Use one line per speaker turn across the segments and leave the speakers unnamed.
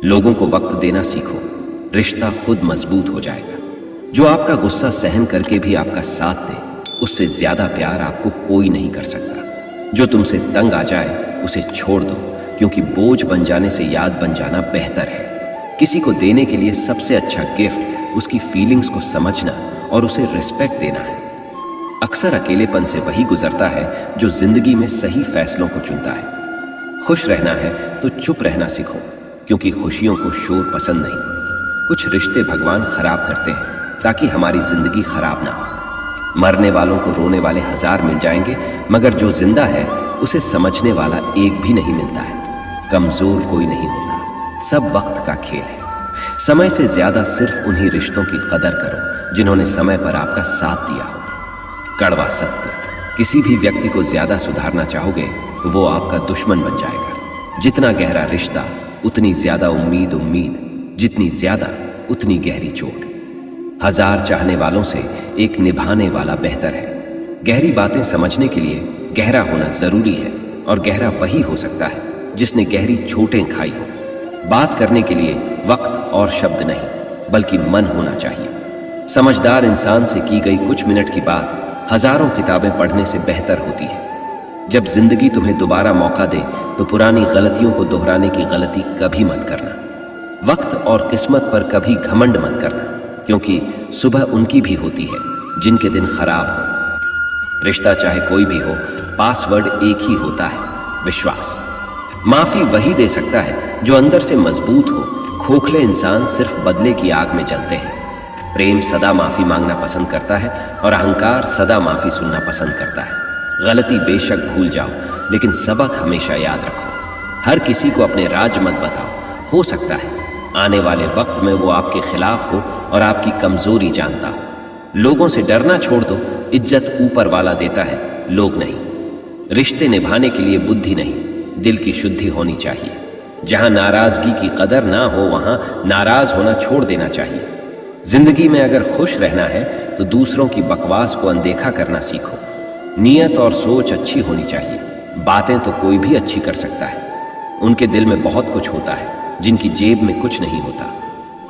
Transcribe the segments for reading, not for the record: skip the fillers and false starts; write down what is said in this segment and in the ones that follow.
लोगों को वक्त देना सीखो, रिश्ता खुद मजबूत हो जाएगा। जो आपका गुस्सा सहन करके भी आपका साथ दे, उससे ज्यादा प्यार आपको कोई नहीं कर सकता। जो तुमसे तंग आ जाए उसे छोड़ दो, क्योंकि बोझ बन जाने से याद बन जाना बेहतर है। किसी को देने के लिए सबसे अच्छा गिफ्ट उसकी फीलिंग्स को समझना और उसे रिस्पेक्ट देना है। अक्सर अकेलेपन से वही गुजरता है जो जिंदगी में सही फैसलों को चुनता है। खुश रहना है तो चुप रहना सीखो, क्योंकि खुशियों को शोर पसंद नहीं। कुछ रिश्ते भगवान खराब करते हैं ताकि हमारी जिंदगी खराब ना हो। मरने वालों को रोने वाले 1000 मिल जाएंगे, मगर जो जिंदा है उसे समझने वाला एक भी नहीं मिलता है। कमजोर कोई नहीं होता, सब वक्त का खेल है। समय से ज्यादा सिर्फ उन्हीं रिश्तों की कदर करो जिन्होंने समय पर आपका साथ दिया हो। कड़वा सत्य, किसी भी व्यक्ति को ज्यादा सुधारना चाहोगे तो वो आपका दुश्मन बन जाएगा। जितना गहरा रिश्ता उतनी ज्यादा उम्मीद, जितनी ज्यादा उतनी गहरी चोट। 1000 चाहने वालों से एक निभाने वाला बेहतर है। गहरी बातें समझने के लिए गहरा होना जरूरी है, और गहरा वही हो सकता है जिसने गहरी चोटें खाई हो। बात करने के लिए वक्त और शब्द नहीं, बल्कि मन होना चाहिए। समझदार इंसान से की गई कुछ मिनट की बात हजारों किताबें पढ़ने से बेहतर होती है। जब जिंदगी तुम्हें दोबारा मौका दे तो पुरानी गलतियों को दोहराने की गलती कभी मत करना। वक्त और किस्मत पर कभी घमंड मत करना, क्योंकि सुबह उनकी भी होती है जिनके दिन खराब हो। रिश्ता चाहे कोई भी हो, पासवर्ड एक ही होता है, विश्वास। माफी वही दे सकता है जो अंदर से मजबूत हो। खोखले इंसान सिर्फ बदले की आग में जलते हैं। प्रेम सदा माफी मांगना पसंद करता है, और अहंकार सदा माफी सुनना पसंद करता है। गलती बेशक भूल जाओ, लेकिन सबक हमेशा याद रखो। हर किसी को अपने राज मत बताओ। हो सकता है आने वाले वक्त में वो आपके खिलाफ हो और आपकी कमजोरी जानता हो। लोगों से डरना छोड़ दो, इज्जत ऊपर वाला देता है, लोग नहीं। रिश्ते निभाने के लिए बुद्धि नहीं, दिल की शुद्धि होनी चाहिए। जहां नाराजगी की कदर ना हो, वहां नाराज होना छोड़ देना चाहिए। जिंदगी में अगर खुश रहना है तो दूसरों की बकवास को अनदेखा करना सीखो। नीयत और सोच अच्छी होनी चाहिए। बातें तो कोई भी अच्छी कर सकता है। उनके दिल में बहुत कुछ होता है जिनकी जेब में कुछ नहीं होता।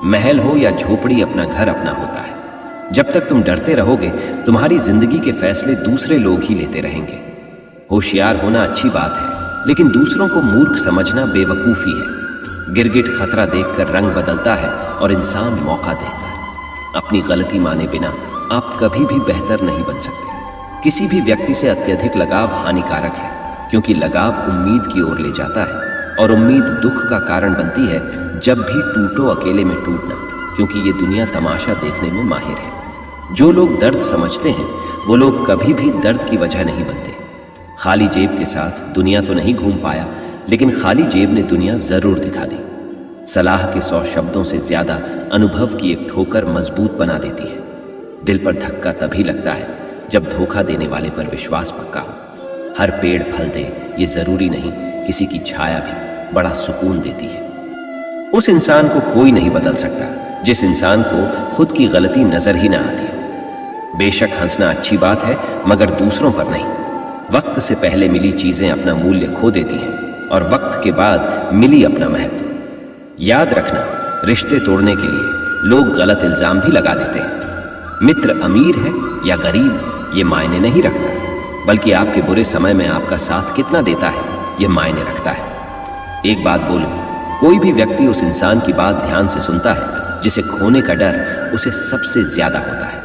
महल हो या झोपड़ी, अपना घर अपना होता है। जब तक तुम डरते रहोगे, तुम्हारी जिंदगी के फैसले दूसरे लोग ही लेते रहेंगे। होशियार होना अच्छी बात है, लेकिन दूसरों को मूर्ख समझना बेवकूफी है। गिरगिट खतरा देखकर रंग बदलता है, और इंसान मौका देखकर। अपनी गलती माने बिना आप कभी भी बेहतर नहीं बन सकते। किसी भी व्यक्ति से अत्यधिक लगाव हानिकारक है, क्योंकि लगाव उम्मीद की ओर ले जाता है, और उम्मीद दुख का कारण बनती है। जब भी टूटो, अकेले में टूटना, क्योंकि ये दुनिया तमाशा देखने में माहिर है। जो लोग दर्द समझते हैं वो लोग कभी भी दर्द की वजह नहीं बनते। खाली जेब के साथ दुनिया तो नहीं घूम पाया, लेकिन खाली जेब ने दुनिया जरूर दिखा दी। सलाह के 100 शब्दों से ज्यादा अनुभव की एक ठोकर मजबूत बना देती है। दिल पर धक्का तभी लगता है जब धोखा देने वाले पर विश्वास पक्का हो। हर पेड़ फल दे ये जरूरी नहीं, किसी की छाया भी बड़ा सुकून देती है। उस इंसान को कोई नहीं बदल सकता जिस इंसान को खुद की गलती नजर ही ना आती हो। बेशक हंसना अच्छी बात है, मगर दूसरों पर नहीं। वक्त से पहले मिली चीजें अपना मूल्य खो देती हैं, और वक्त के बाद मिली अपना महत्व। याद रखना, रिश्ते तोड़ने के लिए लोग गलत इल्जाम भी लगा देते हैं। मित्र अमीर है या गरीब ये मायने नहीं रखता, बल्कि आपके बुरे समय में आपका साथ कितना देता है ये मायने रखता है। एक बात बोलूं, कोई भी व्यक्ति उस इंसान की बात ध्यान से सुनता है जिसे खोने का डर उसे सबसे ज्यादा होता है।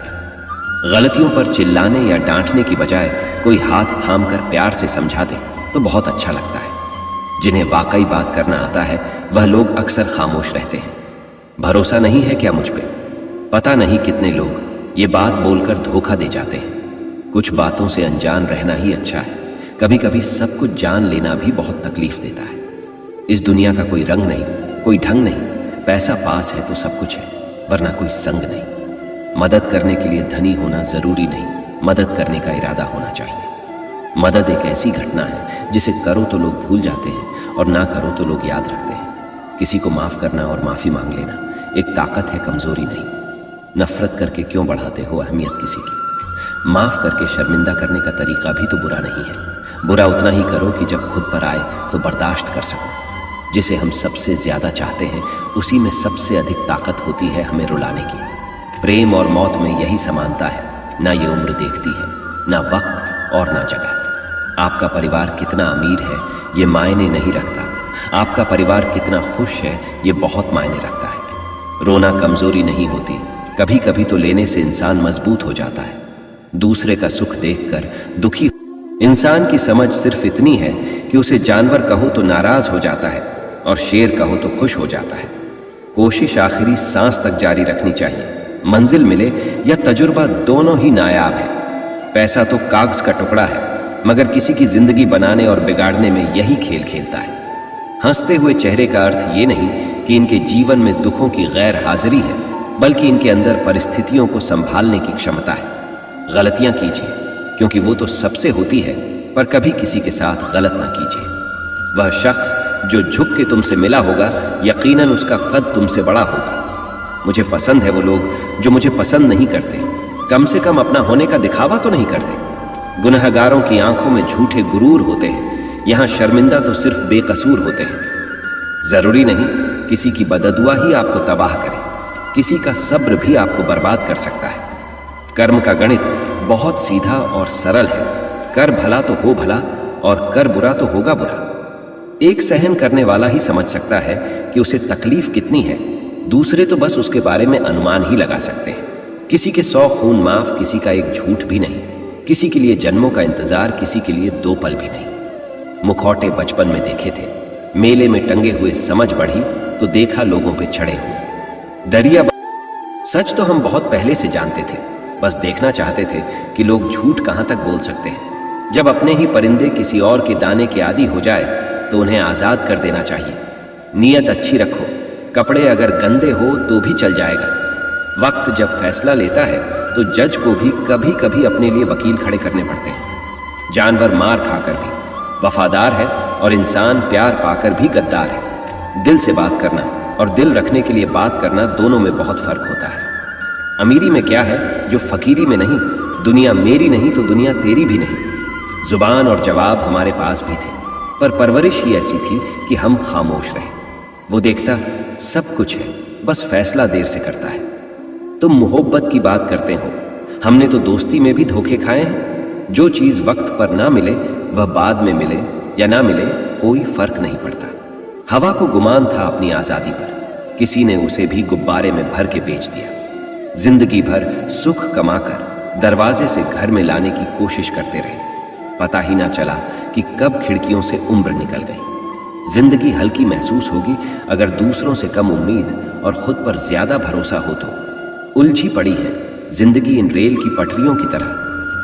गलतियों पर चिल्लाने या डांटने की बजाय कोई हाथ थामकर प्यार से समझा दे तो बहुत अच्छा लगता है। जिन्हें वाकई बात करना आता है वह लोग अक्सर खामोश रहते हैं। भरोसा नहीं है क्या मुझ पे? पता नहीं कितने लोग ये बात बोलकर धोखा दे जाते हैं। कुछ बातों से अनजान रहना ही अच्छा है। कभी कभी सब कुछ जान लेना भी बहुत तकलीफ देता है। इस दुनिया का कोई रंग नहीं, कोई ढंग नहीं। पैसा पास है तो सब कुछ है, वरना कोई संग नहीं। मदद करने के लिए धनी होना जरूरी नहीं, मदद करने का इरादा होना चाहिए। मदद एक ऐसी घटना है जिसे करो तो लोग भूल जाते हैं, और ना करो तो लोग याद रखते हैं। किसी को माफ करना और माफी मांग लेना एक ताकत है, कमजोरी नहीं। नफरत करके क्यों बढ़ाते हो अहमियत किसी की? माफ करके शर्मिंदा करने का तरीका भी तो बुरा नहीं है। बुरा उतना ही करो कि जब खुद पर आए तो बर्दाश्त कर सको। जिसे हम सबसे ज्यादा चाहते हैं उसी में सबसे अधिक ताकत होती है हमें रुलाने की। प्रेम और मौत में यही समानता है, ना ये उम्र देखती है, ना वक्त और ना जगह। आपका परिवार कितना अमीर है ये मायने नहीं रखता, आपका परिवार कितना खुश है ये बहुत मायने रखता है। रोना कमजोरी नहीं होती, कभी कभी तो लेने से इंसान मजबूत हो जाता है। दूसरे का सुख देखकर दुखी इंसान की समझ सिर्फ इतनी है कि उसे जानवर कहो तो नाराज हो जाता है और शेर कहो तो खुश हो जाता है। कोशिश आखिरी सांस तक जारी रखनी चाहिए। मंजिल मिले या तजुर्बा दोनों ही नायाब है। पैसा तो कागज का टुकड़ा है, मगर किसी की जिंदगी बनाने और बिगाड़ने में यही खेल खेलता है। हंसते हुए चेहरे का अर्थ ये नहीं कि इनके जीवन में दुखों की गैर हाजिरी है, बल्कि इनके अंदर परिस्थितियों को संभालने की क्षमता है। गलतियां कीजिए क्योंकि वो तो सबसे होती है, पर कभी किसी के साथ गलत ना कीजिए। वह शख्स जो झुक के तुमसे मिला होगा यकीनन उसका कद तुमसे बड़ा होगा। मुझे पसंद है वो लोग जो मुझे पसंद नहीं करते, कम से कम अपना होने का दिखावा तो नहीं करते। गुनहगारों की आंखों में झूठे गुरूर होते हैं, यहां शर्मिंदा तो सिर्फ बेकसूर होते हैं। जरूरी नहीं किसी की बददुआ ही आपको तबाह करे, किसी का सब्र भी आपको बर्बाद कर सकता है। कर्म का गणित बहुत सीधा और सरल है। कर भला तो हो भला और कर बुरा तो होगा बुरा। एक सहन करने वाला ही समझ सकता है कि उसे तकलीफ कितनी है, दूसरे तो बस उसके बारे में अनुमान ही लगा सकते हैं। किसी के 100 खून माफ, किसी का एक झूठ भी नहीं, किसी के लिए जन्मों का इंतजार, किसी के लिए 2 पल भी नहीं। मुखौटे बचपन में देखे थे, मेले में टंगे हुए समझ बढ़ी तो देखा लोगों पे चढ़े हुए। दरिया सच तो हम बहुत पहले से जानते थे, बस देखना चाहते थे कि लोग झूठ कहां तक बोल सकते हैं। जब अपने ही परिंदे किसी और के दाने के आदी हो जाए तो उन्हें आजाद कर देना चाहिए। नीयत अच्छी रखो, कपड़े अगर गंदे हो तो भी चल जाएगा। वक्त जब फैसला लेता है तो जज को भी कभी कभी अपने लिए वकील खड़े करने पड़ते हैं। जानवर मार खाकर भी वफादार है और इंसान प्यार पाकर भी गद्दार है। दिल से बात करना और दिल रखने के लिए बात करना, दोनों में बहुत फर्क होता है। अमीरी में क्या है जो फकीरी में नहीं, दुनिया मेरी नहीं तो दुनिया तेरी भी नहीं। जुबान और जवाब हमारे पास भी थे, पर परवरिश ही ऐसी थी कि हम खामोश रहे। वो देखता सब कुछ है, बस फैसला देर से करता है। तुम मोहब्बत की बात करते हो, हमने तो दोस्ती में भी धोखे खाए हैं। जो चीज वक्त पर ना मिले वह बाद में मिले या ना मिले कोई फर्क नहीं पड़ता। हवा को गुमान था अपनी आजादी पर, किसी ने उसे भी गुब्बारे में भर के बेच दिया। जिंदगी भर सुख कमाकर दरवाजे से घर में लाने की कोशिश करते रहे, पता ही ना चला कि कब खिड़कियों से उम्र निकल गई। जिंदगी हल्की महसूस होगी अगर दूसरों से कम उम्मीद और खुद पर ज्यादा भरोसा हो तो। उलझी पड़ी है जिंदगी इन रेल की पटरियों की तरह।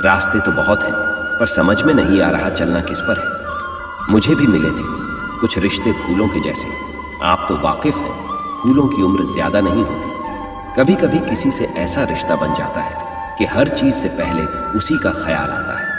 रास्ते तो बहुत हैं, पर समझ में नहीं आ रहा चलना किस पर है। मुझे भी मिले थे कुछ रिश्ते फूलों के जैसे। आप तो वाकिफ हैं, फूलों की उम्र ज्यादा नहीं होती। कभी कभी किसी से ऐसा रिश्ता बन जाता है कि हर चीज से पहले उसी का ख्याल आता है।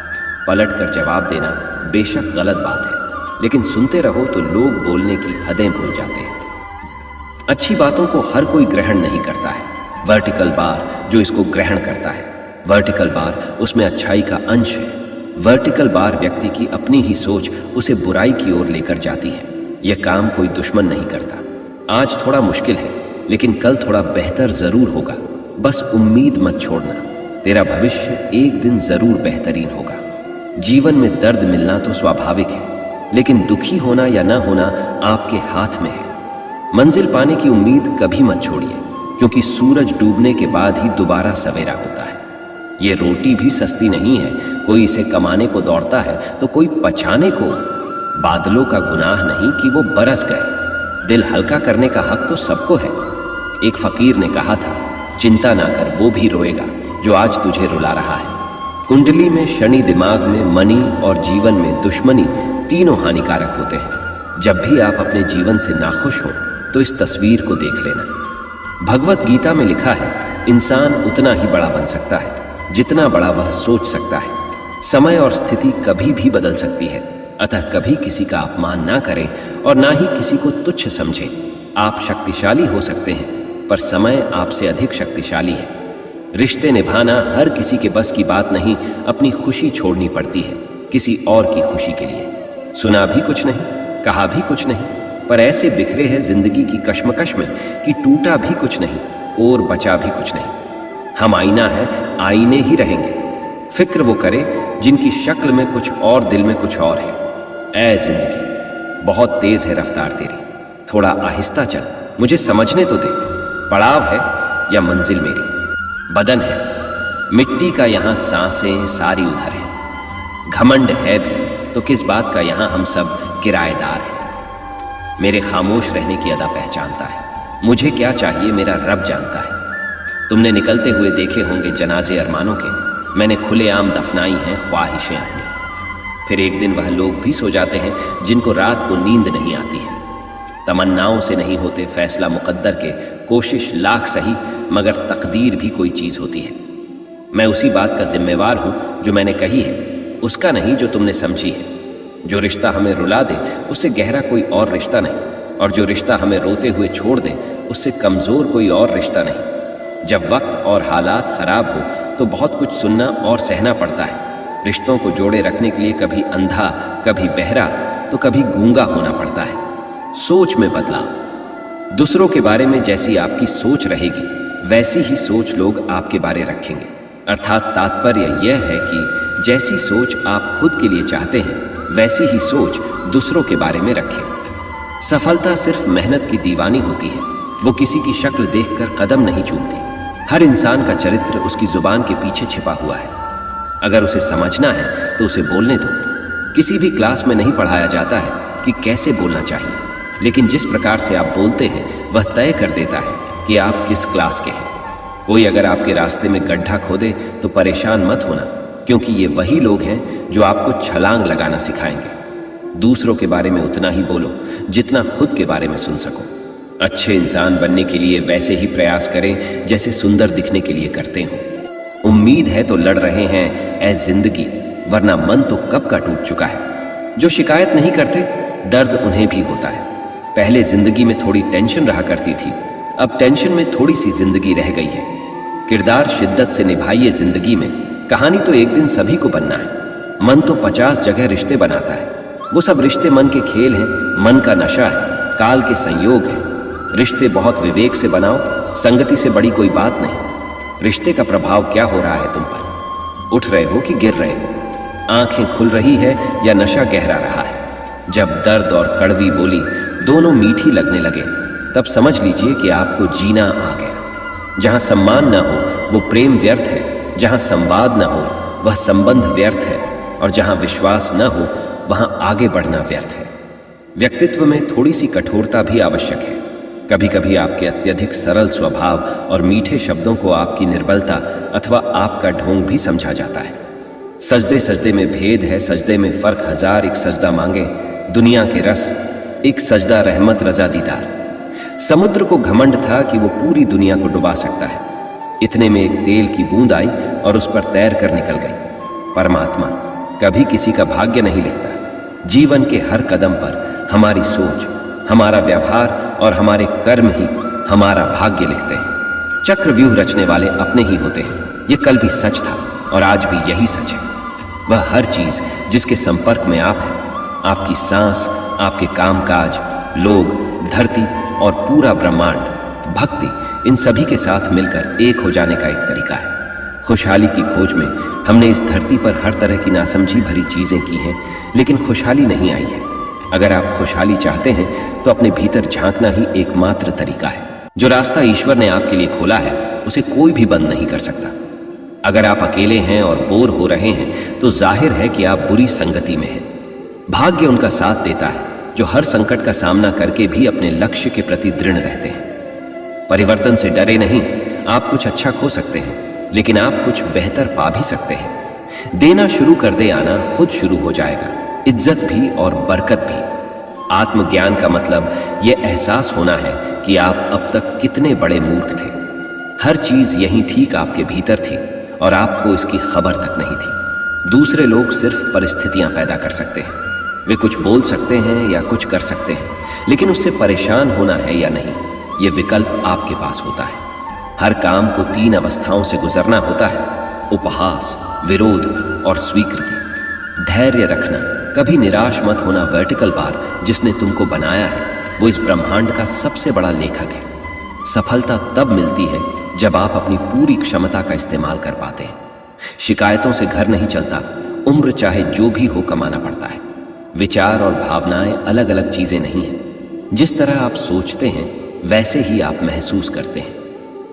पलट कर जवाब देना बेशक गलत बात है, लेकिन सुनते रहो तो लोग बोलने की हदें भूल जाते हैं। अच्छी बातों को हर कोई ग्रहण नहीं करता है। वर्टिकल बार जो इसको ग्रहण करता है, वर्टिकल बार उसमें अच्छाई का अंश है। वर्टिकल बार व्यक्ति की अपनी ही सोच उसे बुराई की ओर लेकर जाती है। यह काम कोई दुश्मन नहीं करता। आज थोड़ा मुश्किल है, लेकिन कल थोड़ा बेहतर जरूर होगा। बस उम्मीद मत छोड़ना, तेरा भविष्य एक दिन जरूर बेहतरीन होगा। जीवन में दर्द मिलना तो स्वाभाविक है, लेकिन दुखी होना या ना होना आपके हाथ में है। मंजिल पाने की उम्मीद कभी मत छोड़िए, क्योंकि सूरज डूबने के बाद ही दोबारा सवेरा होता है। ये रोटी भी सस्ती नहीं है, कोई इसे कमाने को दौड़ता है तो कोई पचाने को। बादलों का गुनाह नहीं कि वो बरस गए, दिल हल्का करने का हक तो सबको है। एक फकीर ने कहा था, चिंता ना कर, वो भी रोएगा जो आज तुझे रुला रहा है। कुंडली में शनि, दिमाग में मनी और जीवन में दुश्मनी, तीनों हानिकारक होते हैं। जब भी आप अपने जीवन से नाखुश हो तो इस तस्वीर को देख लेना। भगवत गीता में लिखा है, इंसान उतना ही बड़ा बन सकता है जितना बड़ा वह सोच सकता है। समय और स्थिति कभी भी बदल सकती है, अतः कभी किसी का अपमान ना करें और ना ही किसी को तुच्छ समझें। आप शक्तिशाली हो सकते हैं, पर समय आपसे अधिक शक्तिशाली है। रिश्ते निभाना हर किसी के बस की बात नहीं, अपनी खुशी छोड़नी पड़ती है किसी और की खुशी के लिए। सुना भी कुछ नहीं, कहा भी कुछ नहीं, पर ऐसे बिखरे हैं जिंदगी की कश्मकश में कि टूटा भी कुछ नहीं और बचा भी कुछ नहीं। हम आईना है, आईने ही रहेंगे। फिक्र वो करे जिनकी शक्ल में कुछ और दिल में कुछ और है। ऐ जिंदगी, बहुत तेज है रफ्तार तेरी, थोड़ा आहिस्ता चल, मुझे समझने तो दे, पड़ाव है या मंजिल मेरी। बदन है मिट्टी का, यहाँ सांसें सारी उधर है। घमंड है भी तो किस बात का, यहाँ हम सब किराएदार हैं। मेरे खामोश रहने की अदा पहचानता है, मुझे क्या चाहिए मेरा रब जानता है। तुमने निकलते हुए देखे होंगे जनाजे अरमानों के, मैंने खुलेआम दफनाई हैं ख्वाहिशें अपनी। फिर एक दिन वह लोग भी सो जाते हैं जिनको रात को नींद नहीं आती है। तमन्नाओं से नहीं होते फैसला मुकद्दर के, कोशिश लाख सही मगर तकदीर भी कोई चीज़ होती है। मैं उसी बात का जिम्मेवार हूँ जो मैंने कही है, उसका नहीं जो तुमने समझी है। जो रिश्ता हमें रुला दे उससे गहरा कोई और रिश्ता नहीं, और जो रिश्ता हमें रोते हुए छोड़ दे उससे कमज़ोर कोई और रिश्ता नहीं। जब वक्त और हालात ख़राब हो तो बहुत कुछ सुनना और सहना पड़ता है। रिश्तों को जोड़े रखने के लिए कभी अंधा, कभी बहरा, तो कभी गूंगा होना पड़ता है। सोच में बदलाव। दूसरों के बारे में जैसी आपकी सोच रहेगी वैसी ही सोच लोग आपके बारे रखेंगे। अर्थात तात्पर्य यह है कि जैसी सोच आप खुद के लिए चाहते हैं वैसी ही सोच दूसरों के बारे में रखें। सफलता सिर्फ मेहनत की दीवानी होती है, वो किसी की शक्ल देखकर कदम नहीं चूमती। हर इंसान का चरित्र उसकी जुबान के पीछे छिपा हुआ है। अगर उसे समझना है तो उसे बोलने दो। किसी भी क्लास में नहीं पढ़ाया जाता है कि कैसे बोलना चाहिए, लेकिन जिस प्रकार से आप बोलते हैं वह तय कर देता है कि आप किस क्लास के हैं। कोई अगर आपके रास्ते में गड्ढा खोदे तो परेशान मत होना, क्योंकि ये वही लोग हैं जो आपको छलांग लगाना सिखाएंगे। दूसरों के बारे में उतना ही बोलो जितना खुद के बारे में सुन सको। अच्छे इंसान बनने के लिए वैसे ही प्रयास करें जैसे सुंदर दिखने के लिए करते हो। उम्मीद है तो लड़ रहे हैं ऐ जिंदगी, वरना मन तो कब का टूट चुका है। जो शिकायत नहीं करते दर्द उन्हें भी होता है। पहले जिंदगी में थोड़ी टेंशन रहा करती थी, अब टेंशन में थोड़ी सी जिंदगी रह गई है। किरदार शिद्दत से निभाइए जिंदगी में, कहानी तो एक दिन सभी को बनना है। मन तो 50 जगह रिश्ते बनाता है, वो सब रिश्ते मन के खेल हैं, मन का नशा है, काल के संयोग है। रिश्ते बहुत विवेक से बनाओ, संगति से बड़ी कोई बात नहीं। रिश्ते का प्रभाव क्या हो रहा है तुम पर? उठ रहे हो कि गिर रहे हो? आंखें खुल रही है या नशा गहरा रहा है? जब दर्द और कड़वी बोली दोनों मीठी लगने लगे तब समझ लीजिए कि आपको जीना आ गया। जहां सम्मान ना हो वो प्रेम व्यर्थ है, जहां संवाद ना हो वह संबंध व्यर्थ है, और जहां विश्वास न हो वहां आगे बढ़ना व्यर्थ है। व्यक्तित्व में थोड़ी सी कठोरता भी आवश्यक है। कभी कभी आपके अत्यधिक सरल स्वभाव और मीठे शब्दों को आपकी निर्बलता अथवा आपका ढोंग भी समझा जाता है। सजदे सजदे में भेद है, सजदे में फर्क हजार। एक सजदा मांगे दुनिया के रस, एक सजदा रहमत रजा दीदार। समुद्र को घमंड था कि वो पूरी दुनिया को डुबा सकता है। इतने में एक तेल की बूंद आई और उस पर तैर कर निकल गई। परमात्मा कभी किसी का भाग्य नहीं लिखता। जीवन के हर कदम पर हमारी सोच, हमारा व्यवहार और हमारे कर्म ही हमारा भाग्य लिखते हैं। चक्रव्यूह रचने वाले अपने ही होते हैं। ये कल भी सच था और आज भी यही सच है। वह हर चीज जिसके संपर्क में आप हैं, आपकी सांस, आपके कामकाज, लोग, धरती और पूरा ब्रह्मांड, भक्ति, इन सभी के साथ मिलकर एक हो जाने का एक तरीका है। खुशहाली की खोज में हमने इस धरती पर हर तरह की नासमझी भरी चीजें की हैं, लेकिन खुशहाली नहीं आई है। अगर आप खुशहाली चाहते हैं तो अपने भीतर झांकना ही एकमात्र तरीका है। जो रास्ता ईश्वर ने आपके लिए खोला है उसे कोई भी बंद नहीं कर सकता। अगर आप अकेले हैं और बोर हो रहे हैं तो जाहिर है कि आप बुरी संगति में हैं। भाग्य उनका साथ देता है जो हर संकट का सामना करके भी अपने लक्ष्य के प्रति दृढ़ रहते हैं। परिवर्तन से डरे नहीं। आप कुछ अच्छा खो सकते हैं लेकिन आप कुछ बेहतर पा भी सकते हैं। देना शुरू कर दे आना खुद शुरू हो जाएगा, इज्जत भी और बरकत भी। आत्मज्ञान का मतलब यह एहसास होना है कि आप अब तक कितने बड़े मूर्ख थे। हर चीज यहीं ठीक आपके भीतर थी और आपको इसकी खबर तक नहीं थी। दूसरे लोग सिर्फ परिस्थितियां पैदा कर सकते हैं। वे कुछ बोल सकते हैं या कुछ कर सकते हैं, लेकिन उससे परेशान होना है या नहीं, यह विकल्प आपके पास होता है। हर काम को 3 अवस्थाओं से गुजरना होता है: उपहास, विरोध और स्वीकृति। धैर्य रखना, कभी निराश मत होना वर्टिकल बार जिसने तुमको बनाया है। वो इस ब्रह्मांड का सबसे बड़ा लेखक है। सफलता तब मिलती है जब आप अपनी पूरी क्षमता का इस्तेमाल कर पाते हैं। शिकायतों से घर नहीं चलता, उम्र चाहे जो भी हो कमाना पड़ता है। विचार और भावनाएं अलग अलग चीजें नहीं हैं। जिस तरह आप सोचते हैं वैसे ही आप महसूस करते हैं।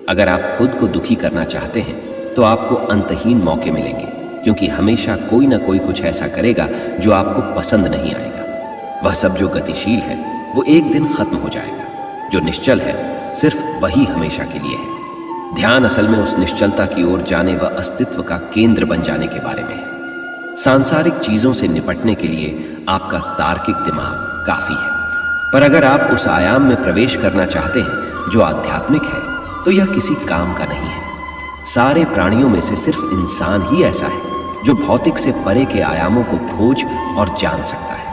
अगर आप खुद को दुखी करना चाहते हैं तो आपको अंतहीन मौके मिलेंगे, क्योंकि हमेशा कोई ना कोई कुछ ऐसा करेगा जो आपको पसंद नहीं आएगा। वह सब जो गतिशील है वो एक दिन खत्म हो जाएगा। जो निश्चल है सिर्फ वही हमेशा के लिए है। ध्यान असल में उस निश्चलता की ओर जाने व अस्तित्व का केंद्र बन जाने के बारे में है। सांसारिक चीजों से निपटने के लिए आपका तार्किक दिमाग काफी है, पर अगर आप उस आयाम में प्रवेश करना चाहते हैं जो आध्यात्मिक है, तो यह किसी काम का नहीं है। सारे प्राणियों में से सिर्फ इंसान ही ऐसा है जो भौतिक से परे के आयामों को खोज और जान सकता है।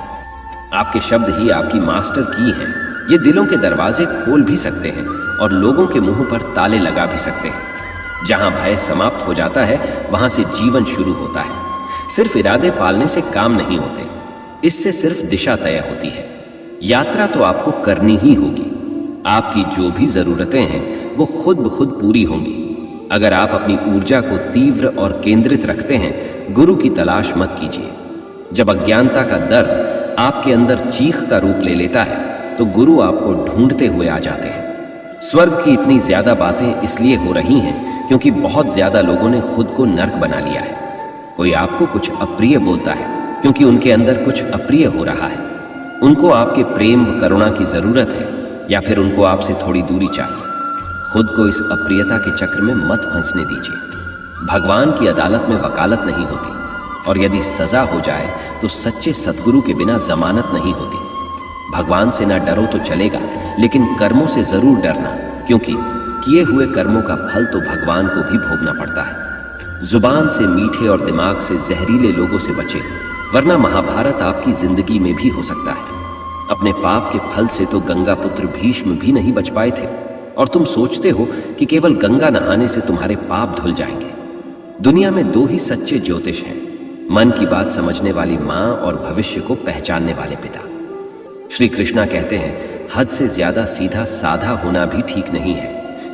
आपके शब्द ही आपकी मास्टर की हैं। ये दिलों के दरवाजे खोल भी सकते हैं और लोगों के मुंह पर ताले लगा भी सकते हैं। जहां भय समाप्त हो जाता है वहां से जीवन शुरू होता है। सिर्फ इरादे पालने से काम नहीं होते, इससे सिर्फ दिशा तय होती है। यात्रा तो आपको करनी ही होगी। आपकी जो भी जरूरतें हैं वो खुद ब खुद पूरी होंगी। अगर आप अपनी ऊर्जा को तीव्र और केंद्रित रखते हैं, गुरु की तलाश मत कीजिए। जब अज्ञानता का दर्द आपके अंदर चीख का रूप ले लेता है तो गुरु आपको ढूंढते हुए आ जाते हैं। स्वर्ग की इतनी ज्यादा बातें इसलिए हो रही हैं क्योंकि बहुत ज्यादा लोगों ने खुद को नर्क बना लिया है। कोई आपको कुछ अप्रिय बोलता है क्योंकि उनके अंदर कुछ अप्रिय हो रहा है। उनको आपके प्रेम व करुणा की जरूरत है, या फिर उनको आपसे थोड़ी दूरी चाहिए। खुद को इस अप्रियता के चक्र में मत फंसने दीजिए। भगवान की अदालत में वकालत नहीं होती, और यदि सजा हो जाए तो सच्चे सद्गुरु के बिना जमानत नहीं होती। भगवान से ना डरो तो चलेगा, लेकिन कर्मों से जरूर डरना, क्योंकि किए हुए कर्मों का फल तो भगवान को भी भोगना पड़ता है। जुबान से मीठे और दिमाग से जहरीले लोगों से बचे, वरना महाभारत आपकी जिंदगी में भी हो सकता है। अपने पाप के फल से तो गंगा पुत्र भीष्म भी नहीं बच पाए थे, और तुम सोचते हो कि केवल गंगा नहाने से तुम्हारे पाप धुल जाएंगे। दुनिया में दो ही सच्चे ज्योतिष हैं, मन की बात समझने वाली माँ और भविष्य को पहचानने वाले पिता। श्री कृष्णा कहते हैं, हद से ज्यादा सीधा साधा होना भी ठीक नहीं है,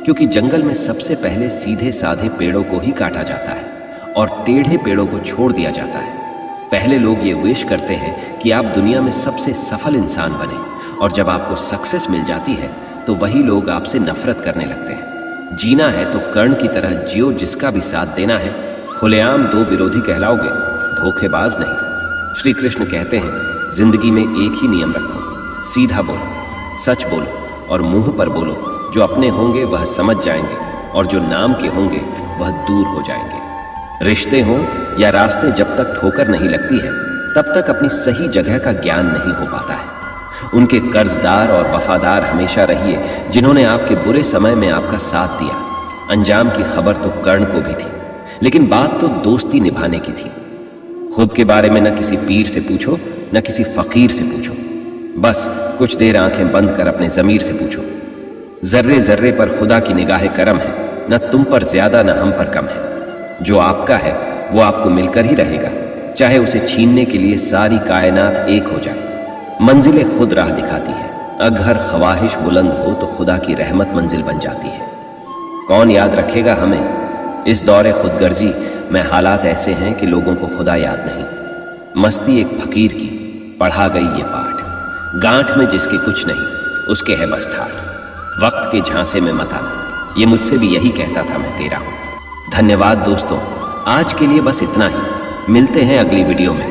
क्योंकि जंगल में सबसे पहले सीधे साधे पेड़ों को ही काटा जाता है और टेढ़े पेड़ों को छोड़ दिया जाता है। पहले लोग ये विश करते हैं कि आप दुनिया में सबसे सफल इंसान बने, और जब आपको सक्सेस मिल जाती है तो वही लोग आपसे नफरत करने लगते हैं। जीना है तो कर्ण की तरह जियो, जिसका भी साथ देना है। खुलेआम दो विरोधी कहलाओगे, धोखेबाज नहीं। श्री कृष्ण कहते हैं, जिंदगी में एक ही नियम रखो, सीधा बोलो, सच बोलो और मुंह पर बोलो। जो अपने होंगे वह समझ जाएंगे, और जो नाम के होंगे वह दूर हो जाएंगे। रिश्ते हों या रास्ते, जब तक ठोकर नहीं लगती है तब तक अपनी सही जगह का ज्ञान नहीं हो पाता है। उनके कर्जदार और वफादार हमेशा रहिए जिन्होंने आपके बुरे समय में आपका साथ दिया। अंजाम की खबर तो कर्ण को भी थी, लेकिन बात तो दोस्ती निभाने की थी। खुद के बारे में न किसी पीर से पूछो, न किसी फकीर से पूछो। बस कुछ देर आंखें बंद कर अपने जमीर से पूछो। जर्रे जर्रे पर खुदा की निगाह करम है, न तुम पर ज्यादा न हम पर कम है। जो आपका है वो आपको मिलकर ही रहेगा, चाहे उसे छीनने के लिए सारी कायनात एक हो जाए। मंजिलें खुद राह दिखाती है। अगर ख्वाहिश बुलंद हो तो खुदा की रहमत मंजिल बन जाती है। कौन याद रखेगा हमें? इस दौरे खुदगर्जी में हालात ऐसे हैं कि लोगों को खुदा याद नहीं। मस्ती एक फकीर की, पढ़ा गई ये पाठ। गांठ में जिसके कुछ नहीं, उसके है बस ठाठ। वक्त के झांसे में मत आना, ये मुझसे भी यही कहता था, मैं तेरा हूं। धन्यवाद दोस्तों, आज के लिए बस इतना ही। मिलते हैं अगली वीडियो में।